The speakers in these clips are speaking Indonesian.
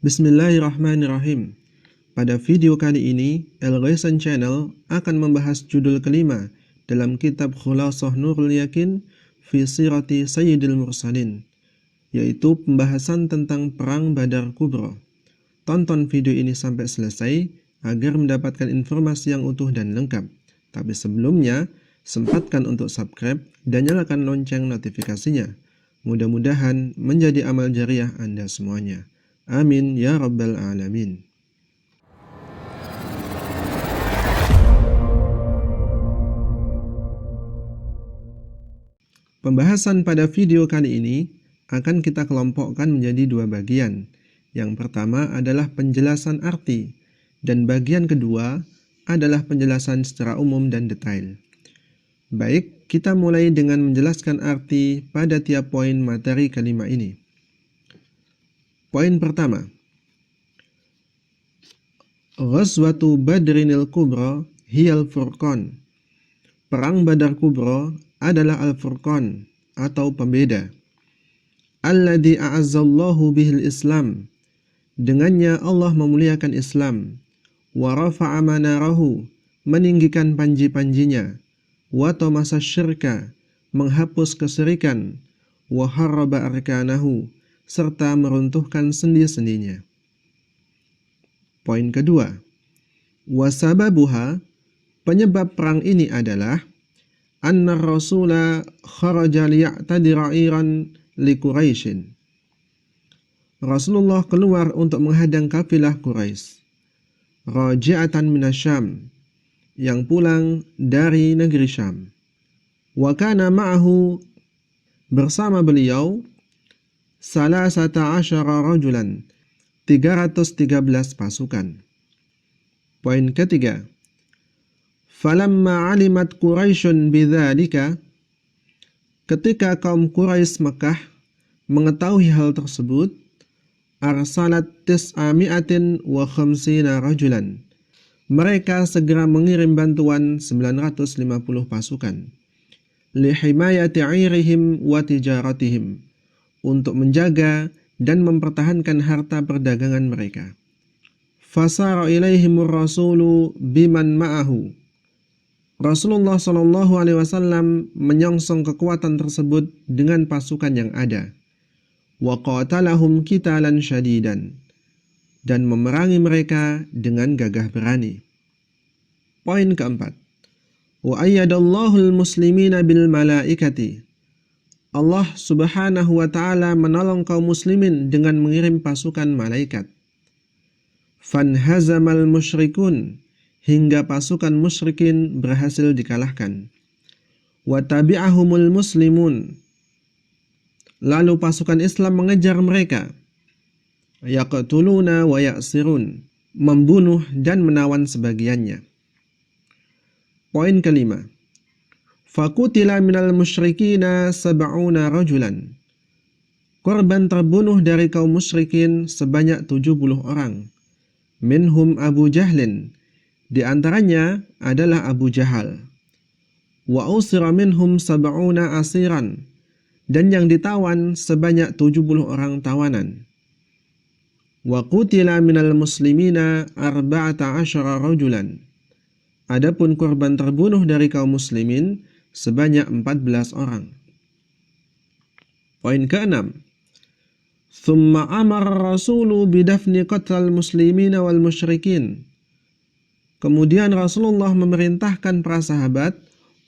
Bismillahirrahmanirrahim. Pada video kali ini, Al-Ghaisan Channel akan membahas judul kelima dalam kitab Khulasah Nurul Yakin fi Sirati Sayyidil Mursalin, yaitu pembahasan tentang Perang Badar Kubra. Tonton video ini sampai selesai agar mendapatkan informasi yang utuh dan lengkap. Tapi sebelumnya, sempatkan untuk subscribe dan nyalakan lonceng notifikasinya. Mudah-mudahan menjadi amal jariah Anda semuanya. Amin ya rabbal alamin. Pembahasan pada video kali ini akan kita kelompokkan menjadi dua bagian. Yang pertama adalah penjelasan arti, dan bagian kedua adalah penjelasan secara umum dan detail. Baik, kita mulai dengan menjelaskan arti pada tiap poin materi kalimat ini. Poin pertama, Ghazwatu Badrinil Kubra hiyal Furqan. Perang Badar Kubra adalah Al-Furqan atau pembeda. Alladzi a'azzallahu bihil Islam. Dengannya Allah memuliakan Islam. Wa rafa'a manarahu, meninggikan panji-panjinya. Wa tamasa syirka, menghapus kesyirikan. Wa harraba arkanahu, serta meruntuhkan sendi-sendinya. Poin kedua, wasababuha, penyebab perang ini adalah anna rasula kharaja liya'tadira iran li Quraisyin. Rasulullah keluar untuk menghadang kafilah Quraisy, raji'atan minasyam, yang pulang dari negeri Syam. Wa kana ma'ahu, bersama beliau, salasata asyara rajulan, 313 pasukan. Poin ketiga, falamma alimat Quraisyun bidzalika, ketika kaum Quraisy Mekah mengetahui hal tersebut, arsalat tis'ami'atin wa khamsina rajulan, mereka segera mengirim bantuan 950 pasukan, lihimayati 'irihim wa tijaratihim, untuk menjaga dan mempertahankan harta perdagangan mereka. Fasara ilaihimur rasulu biman ma'ahu. Rasulullah SAW menyongsong kekuatan tersebut dengan pasukan yang ada. Wa qatalahum qitalan syadidan, dan memerangi mereka dengan gagah berani. Poin keempat, wa ayyadallahul muslimina bil malaikati. Allah Subhanahu wa ta'ala menolong kaum muslimin dengan mengirim pasukan malaikat. Fanhazamal musyrikun, hingga pasukan musyrikin berhasil dikalahkan. Wa tabi'ahumul muslimun, lalu pasukan Islam mengejar mereka. Yaqtuluna wa ya'sirun, membunuh dan menawan sebagiannya. Poin kelima, fakutila minal musyrikina sab'una rajulan. Korban terbunuh dari kaum musyrikin sebanyak 70 orang. Minhum Abu Jahlin, di antaranya adalah Abu Jahal. Wa usira minhum sab'una asiran, dan yang ditawan sebanyak 70 orang tawanan. Wa qutila minal muslimina arba'ata asyara rajulan. Adapun korban terbunuh dari kaum muslimin sebanyak 14 orang. Poin keenam, thumma amara rasulu bidafni qatlal muslimina wal musyrikin. Kemudian Rasulullah memerintahkan para sahabat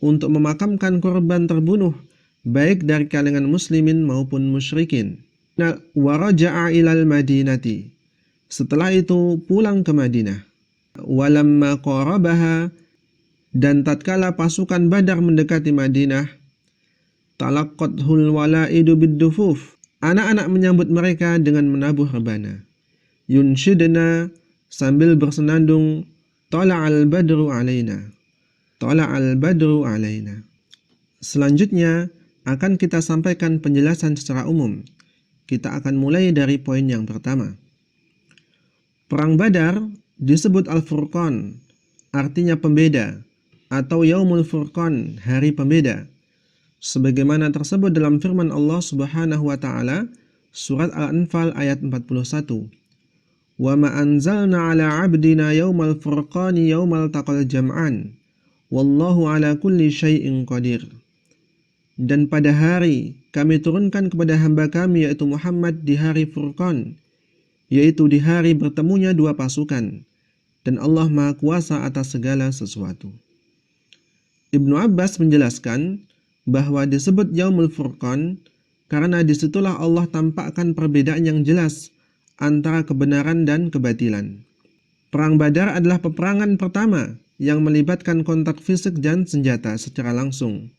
untuk memakamkan korban terbunuh baik dari kalangan muslimin maupun musyrikin. Wa raja'a ilal madinati, setelah itu pulang ke Madinah. Walamma qarabaha, dan tatkala pasukan Badar mendekati Madinah, talaqqathul walaidu biddufuf, anak-anak menyambut mereka dengan menabuh rebana. Yunshidna, sambil bersenandung, tala'al badru alaina, tala'al badru alaina. Selanjutnya akan kita sampaikan penjelasan secara umum. Kita akan mulai dari poin yang pertama. Perang Badar disebut Al-Furqan, artinya pembeda, atau Yaumul Furqan, hari pembeda, sebagaimana tersebut dalam firman Allah Subhanahu wa ta'ala, surat Al-Anfal ayat 41. wa ma anzalna ala 'abdina yaumal furqani yaumal taqal jam'an wallahu ala kulli syai'in qadir. Dan pada hari kami turunkan kepada hamba kami yaitu Muhammad di hari Furqan, yaitu di hari bertemunya dua pasukan, dan Allah Maha Kuasa atas segala sesuatu. Ibnu Abbas menjelaskan bahwa disebut Yaumul Furqan karena disitulah Allah tampakkan perbedaan yang jelas antara kebenaran dan kebatilan. Perang Badar adalah peperangan pertama yang melibatkan kontak fisik dan senjata secara langsung.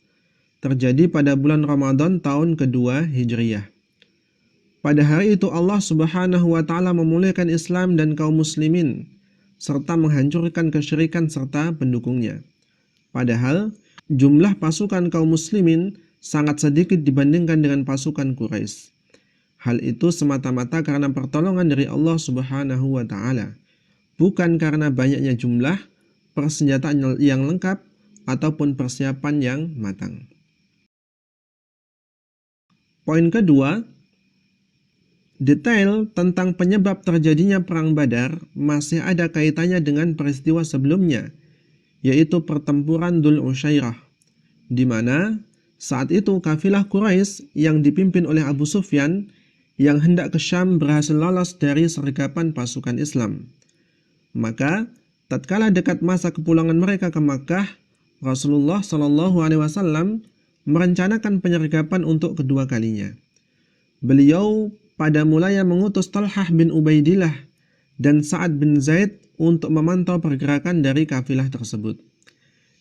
Terjadi pada bulan Ramadan tahun kedua Hijriyah. Pada hari itu Allah Subhanahu wa taala memuliakan Islam dan kaum muslimin serta menghancurkan kesyirikan serta pendukungnya. Padahal jumlah pasukan kaum muslimin sangat sedikit dibandingkan dengan pasukan Quraisy. Hal itu semata-mata karena pertolongan dari Allah Subhanahu wa taala, bukan karena banyaknya jumlah, persenjataan yang lengkap ataupun persiapan yang matang. Poin kedua, detail tentang penyebab terjadinya Perang Badar masih ada kaitannya dengan peristiwa sebelumnya, yaitu pertempuran Dzul Usyairah, di mana saat itu kafilah Quraisy yang dipimpin oleh Abu Sufyan yang hendak ke Syam berhasil lolos dari sergapan pasukan Islam. Maka, tatkala dekat masa kepulangan mereka ke Makkah, Rasulullah SAW merencanakan penyergapan untuk kedua kalinya. Beliau pada mulanya mengutus Talhah bin Ubaidillah dan Sa'ad bin Zaid untuk memantau pergerakan dari kafilah tersebut.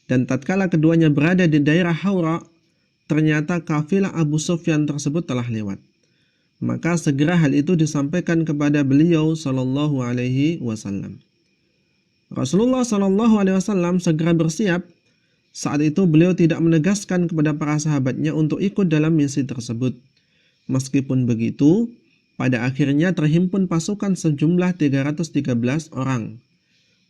Dan tatkala keduanya berada di daerah Haura, ternyata kafilah Abu Sufyan tersebut telah lewat. Maka segera hal itu disampaikan kepada beliau sallallahu alaihi wasallam. Rasulullah sallallahu alaihi wasallam segera bersiap. Saat itu beliau tidak menegaskan kepada para sahabatnya untuk ikut dalam misi tersebut. Meskipun begitu, pada akhirnya terhimpun pasukan sejumlah 313 orang.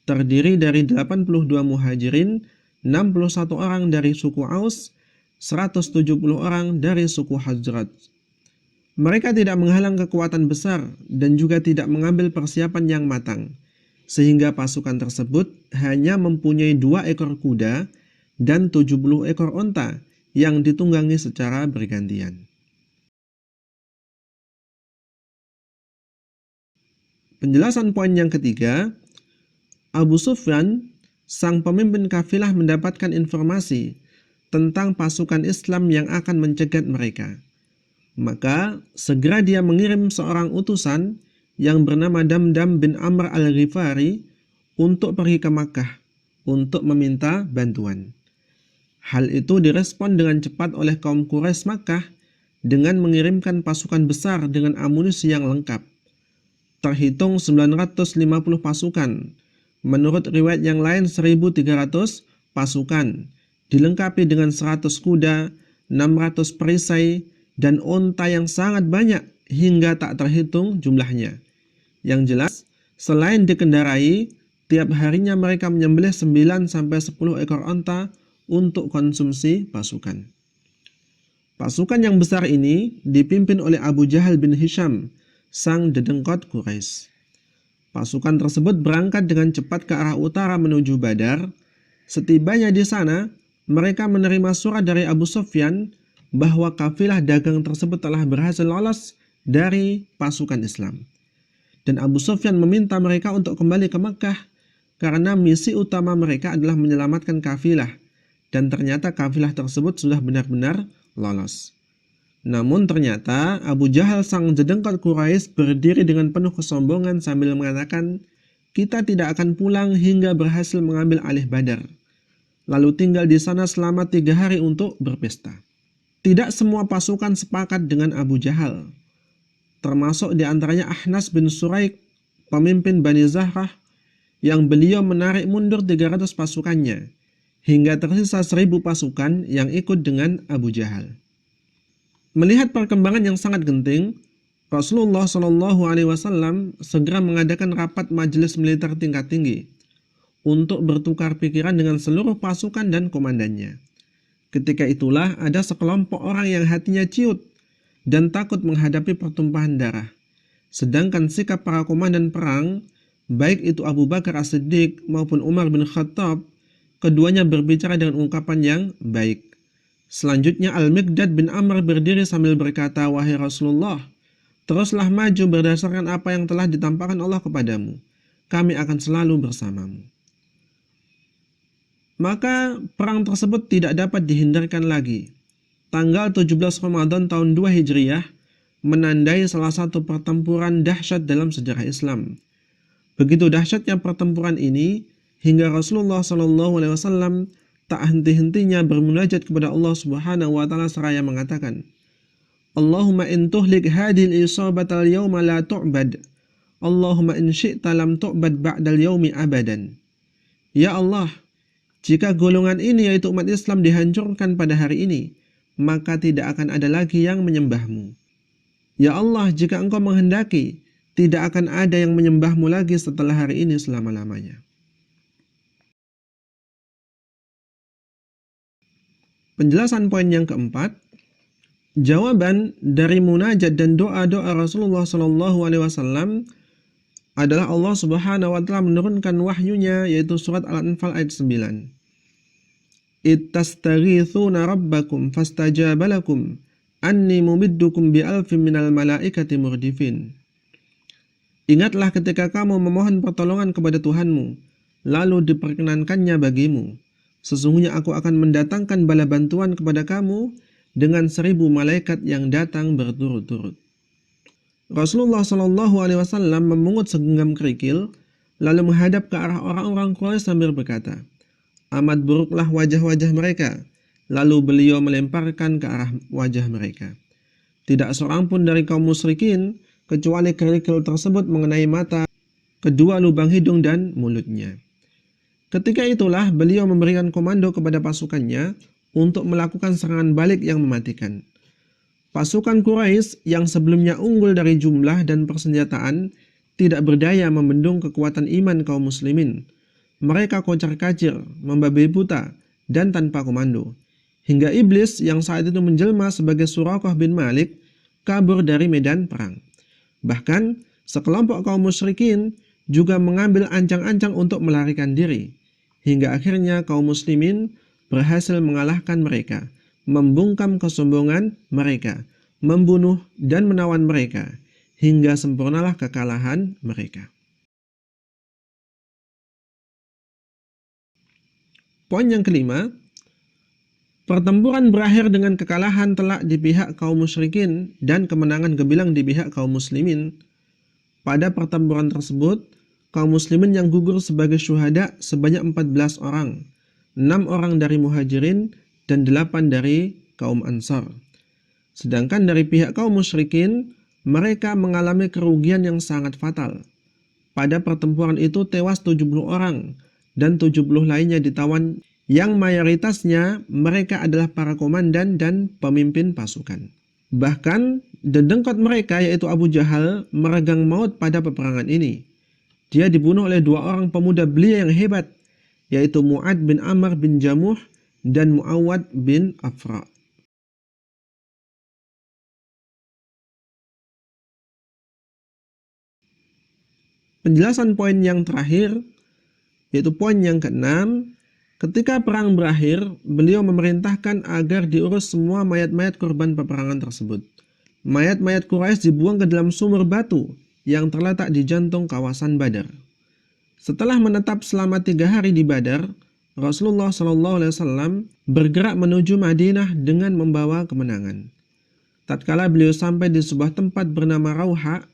Terdiri dari 82 muhajirin, 61 orang dari suku Aus, 170 orang dari suku Hajrat. Mereka tidak menghalang kekuatan besar dan juga tidak mengambil persiapan yang matang, sehingga pasukan tersebut hanya mempunyai 2 ekor kuda dan 70 ekor onta yang ditunggangi secara bergantian. Penjelasan poin yang ketiga, Abu Sufyan, sang pemimpin kafilah, mendapatkan informasi tentang pasukan Islam yang akan mencegat mereka. Maka segera dia mengirim seorang utusan yang bernama Damdam bin Amr al-Ghifari untuk pergi ke Makkah untuk meminta bantuan. Hal itu direspon dengan cepat oleh kaum Quraisy Makkah dengan mengirimkan pasukan besar dengan amunisi yang lengkap. Terhitung 950 pasukan, menurut riwayat yang lain 1.300 pasukan, dilengkapi dengan 100 kuda, 600 perisai, dan onta yang sangat banyak hingga tak terhitung jumlahnya. Yang jelas, selain dikendarai, tiap harinya mereka menyembelih 9-10 ekor onta untuk konsumsi pasukan. Pasukan yang besar ini dipimpin oleh Abu Jahal bin Hisham, sang dedengkot Quraisy. Pasukan tersebut berangkat dengan cepat ke arah utara menuju Badar. Setibanya di sana, mereka menerima surat dari Abu Sufyan bahwa kafilah dagang tersebut telah berhasil lolos dari pasukan Islam. Dan Abu Sufyan meminta mereka untuk kembali ke Makkah karena misi utama mereka adalah menyelamatkan kafilah. Dan ternyata kafilah tersebut sudah benar-benar lolos. Namun ternyata Abu Jahal, sang dedengkot Quraisy, berdiri dengan penuh kesombongan sambil mengatakan, "Kita tidak akan pulang hingga berhasil mengambil alih Badar, lalu tinggal di sana selama 3 hari untuk berpesta." Tidak semua pasukan sepakat dengan Abu Jahal, termasuk di antaranya Ahnas bin Suraik, pemimpin Bani Zahrah, yang beliau menarik mundur 300 pasukannya, hingga tersisa 1.000 pasukan yang ikut dengan Abu Jahal. Melihat perkembangan yang sangat genting, Rasulullah SAW segera mengadakan rapat majelis militer tingkat tinggi untuk bertukar pikiran dengan seluruh pasukan dan komandannya. Ketika itulah ada sekelompok orang yang hatinya ciut dan takut menghadapi pertumpahan darah, Sedangkan sikap para komandan perang, baik itu Abu Bakar As-Siddiq maupun Umar bin Khattab, keduanya berbicara dengan ungkapan yang baik. Selanjutnya Al-Miqdad bin Amr berdiri sambil berkata, "Wahai Rasulullah, teruslah maju berdasarkan apa yang telah ditampakkan Allah kepadamu. Kami akan selalu bersamamu." Maka perang tersebut tidak dapat dihindarkan lagi. Tanggal 17 Ramadan tahun 2 Hijriah menandai salah satu pertempuran dahsyat dalam sejarah Islam. Begitu dahsyatnya pertempuran ini hingga Rasulullah SAW tak henti-hentinya bermunajat kepada Allah Subhanahu wa taala seraya mengatakan, "Allahumma in tuhlik hadhil isabatal yawma la tu'bad. Allahumma in syi'ta lam tu'bad ba'dal yaumi abadan." Ya Allah, jika golongan ini yaitu umat Islam dihancurkan pada hari ini, maka tidak akan ada lagi yang menyembahmu. Ya Allah, jika Engkau menghendaki, tidak akan ada yang menyembahmu lagi setelah hari ini selama-lamanya. Penjelasan poin yang keempat, jawaban dari munajat dan doa-doa Rasulullah SAW adalah Allah Subhanahu wa taala menurunkan wahyunya, yaitu surat Al-Anfal ayat 9. "Ittastaghithuna rabbakum fastajaba lakum anni mumiddukum bi'alfin minal malaikati murdifin." Ingatlah ketika kamu memohon pertolongan kepada Tuhanmu, lalu diperkenankannya bagimu. Sesungguhnya aku akan mendatangkan bala bantuan kepada kamu dengan 1000 malaikat yang datang berturut-turut. Rasulullah SAW memungut segenggam kerikil, lalu menghadap ke arah orang-orang Quraisy sambil berkata, "Amat buruklah wajah-wajah mereka." Lalu beliau melemparkan ke arah wajah mereka. Tidak seorang pun dari kaum musyrikin kecuali kerikil tersebut mengenai mata, kedua lubang hidung dan mulutnya. Ketika itulah beliau memberikan komando kepada pasukannya untuk melakukan serangan balik yang mematikan. Pasukan Quraisy yang sebelumnya unggul dari jumlah dan persenjataan tidak berdaya membendung kekuatan iman kaum muslimin. Mereka kocar-kacir, membabi buta, dan tanpa komando. Hingga iblis yang saat itu menjelma sebagai Suraqah bin Malik kabur dari medan perang. Bahkan sekelompok kaum musyrikin juga mengambil ancang-ancang untuk melarikan diri. Hingga akhirnya kaum muslimin berhasil mengalahkan mereka, membungkam kesombongan mereka, membunuh dan menawan mereka, hingga sempurnalah kekalahan mereka. Poin yang kelima, pertempuran berakhir dengan kekalahan telak di pihak kaum musyrikin dan kemenangan gemilang di pihak kaum muslimin. Pada pertempuran tersebut, kaum muslimin yang gugur sebagai syuhada sebanyak 14 orang, 6 orang dari muhajirin dan 8 dari kaum ansar. Sedangkan dari pihak kaum musyrikin, mereka mengalami kerugian yang sangat fatal. Pada pertempuran itu tewas 70 orang dan 70 lainnya ditawan, yang mayoritasnya mereka adalah para komandan dan pemimpin pasukan. Bahkan dedengkot mereka yaitu Abu Jahal meregang maut pada peperangan ini. Dia dibunuh oleh 2 orang pemuda belia yang hebat, yaitu Mu'ad bin Amr bin Jamuh dan Mu'awad bin Afra. Penjelasan poin yang terakhir, yaitu poin yang keenam, ketika perang berakhir, beliau memerintahkan agar diurus semua mayat-mayat korban peperangan tersebut. Mayat-mayat Quraisy dibuang ke dalam sumur batu yang terletak di jantung kawasan Badar. Setelah menetap selama 3 hari di Badar, Rasulullah SAW bergerak menuju Madinah dengan membawa kemenangan. Tatkala beliau sampai di sebuah tempat bernama Rauha,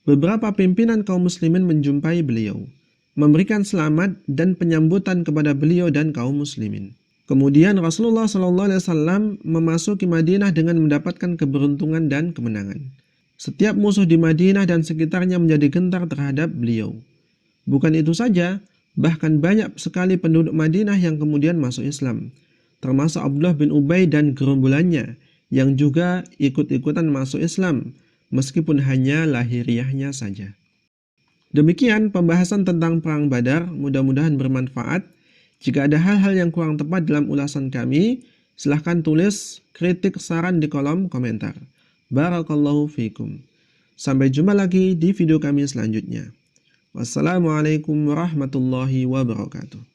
beberapa pimpinan kaum muslimin menjumpai beliau, memberikan selamat dan penyambutan kepada beliau dan kaum muslimin. Kemudian Rasulullah SAW memasuki Madinah dengan mendapatkan keberuntungan dan kemenangan. Setiap musuh di Madinah dan sekitarnya menjadi gentar terhadap beliau. Bukan itu saja, bahkan banyak sekali penduduk Madinah yang kemudian masuk Islam, termasuk Abdullah bin Ubay dan gerombolannya yang juga ikut-ikutan masuk Islam, meskipun hanya lahiriahnya saja. Demikian pembahasan tentang Perang Badar, mudah-mudahan bermanfaat. Jika ada hal-hal yang kurang tepat dalam ulasan kami, silahkan tulis kritik saran di kolom komentar. Barakallahu fiikum. Sampai jumpa lagi di video kami selanjutnya. Wassalamualaikum warahmatullahi wabarakatuh.